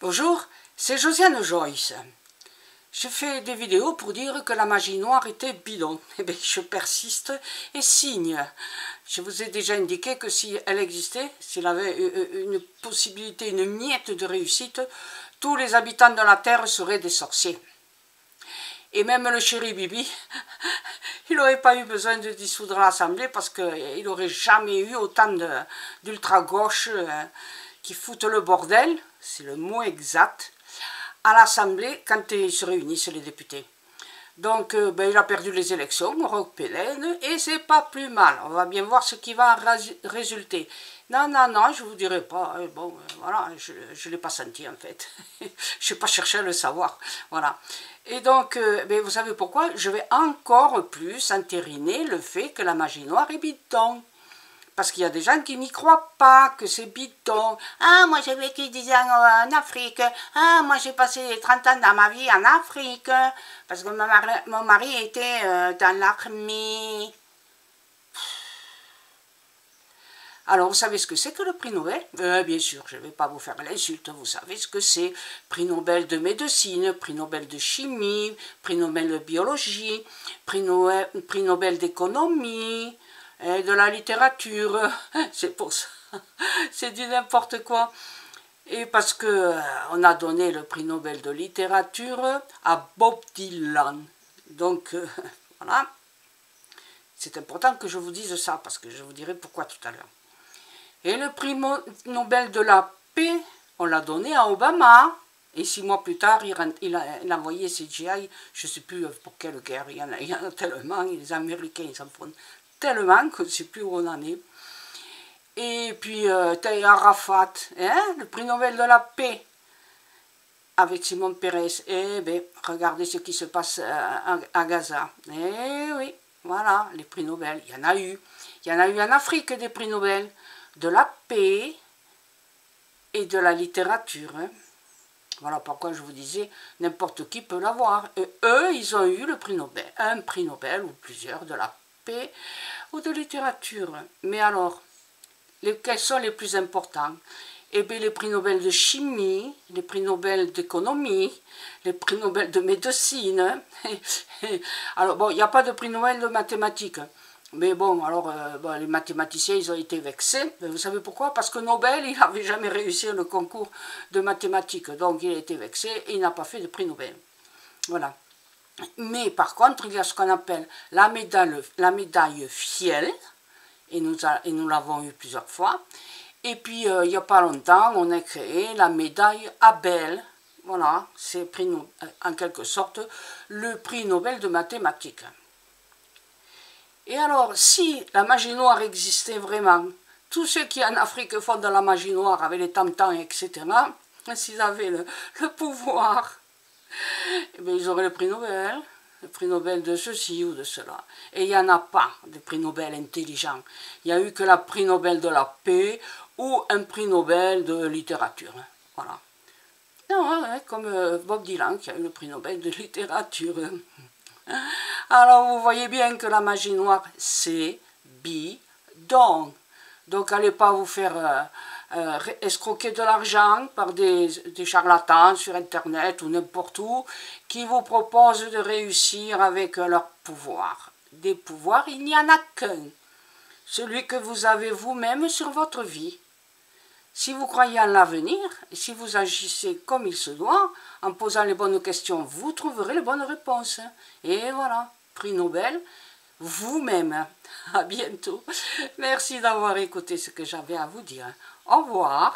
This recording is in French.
Bonjour, c'est Josiane Joyce. Je fais des vidéos pour dire que la magie noire était bidon. Eh bien, je persiste et signe. Je vous ai déjà indiqué que si elle existait, s'il avait une possibilité, une miette de réussite, tous les habitants de la Terre seraient des sorciers. Et même le chéri Bibi, il n'aurait pas eu besoin de dissoudre l'Assemblée parce qu'il n'aurait jamais eu autant d'ultra-gauche qui foutent le bordel, c'est le mot exact, à l'Assemblée quand ils se réunissent les députés. Donc il a perdu les élections européennes et c'est pas plus mal. On va bien voir ce qui va résulter. Non, je vous dirai pas. Bon, voilà, je ne l'ai pas senti en fait. Je n'ai pas cherché à le savoir. Voilà. Et donc, vous savez pourquoi? Je vais encore plus entériner le fait que la magie noire est bidon. Parce qu'il y a des gens qui n'y croient pas, que c'est bidon. Ah, moi j'ai vécu 10 ans en Afrique. Ah, moi j'ai passé 30 ans dans ma vie en Afrique. Parce que mon mari était dans l'armée. Alors, vous savez ce que c'est que le prix Nobel? Bien sûr, je ne vais pas vous faire l'insulte. Vous savez ce que c'est. Prix Nobel de médecine, prix Nobel de chimie, prix Nobel de biologie, prix Nobel d'économie, et de la littérature. C'est pour ça. C'est du n'importe quoi. Et parce que on a donné le prix Nobel de littérature à Bob Dylan. Donc, voilà. C'est important que je vous dise ça, parce que je vous dirai pourquoi tout à l'heure. Et le prix Nobel de la paix, on l'a donné à Obama. Et 6 mois plus tard, il a envoyé CGI, je ne sais plus pour quelle guerre, il y en a tellement, les Américains, ils s'en font tellement que je ne sais plus où on en est. Et puis, Arafat, hein, le prix Nobel de la paix, avec Simon Pérez. Eh bien, regardez ce qui se passe à Gaza. Eh oui, voilà, les prix Nobel, il y en a eu. Il y en a eu en Afrique des prix Nobel de la paix et de la littérature. Hein. Voilà pourquoi je vous disais, n'importe qui peut l'avoir. Et eux, ils ont eu le prix Nobel, un prix Nobel ou plusieurs de la paix ou de littérature. Mais alors, quels sont les plus importants? Eh bien, les prix Nobel de chimie, les prix Nobel d'économie, les prix Nobel de médecine. Alors, bon, il n'y a pas de prix Nobel de mathématiques. Mais bon, alors, les mathématiciens, ils ont été vexés. Vous savez pourquoi? Parce que Nobel, il n'avait jamais réussi le concours de mathématiques. Donc, il a été vexé et il n'a pas fait de prix Nobel. Voilà. Mais par contre, il y a ce qu'on appelle la médaille Fiel. Et nous l'avons eu plusieurs fois. Et puis, il n'y a pas longtemps, on a créé la médaille Abel. Voilà, c'est en quelque sorte le prix Nobel de mathématiques. Et alors, si la magie noire existait vraiment, tous ceux qui en Afrique font de la magie noire avec les tam-tams, etc., s'ils avaient le pouvoir, eh bien, ils auraient le prix Nobel de ceci ou de cela. Et il n'y en a pas de prix Nobel intelligent. Il n'y a eu que la prix Nobel de la paix ou un prix Nobel de littérature. Voilà. Non, comme Bob Dylan qui a eu le prix Nobel de littérature. Alors vous voyez bien que la magie noire, c'est bidon. Donc allez pas vous faire escroquer de l'argent par des charlatans sur internet ou n'importe où qui vous proposent de réussir avec leur pouvoir. Des pouvoirs, il n'y en a qu'un. Celui que vous avez vous-même sur votre vie. Si vous croyez en l'avenir, et si vous agissez comme il se doit, en posant les bonnes questions, vous trouverez les bonnes réponses. Et voilà, prix Nobel, vous-même. À bientôt. Merci d'avoir écouté ce que j'avais à vous dire. Au revoir.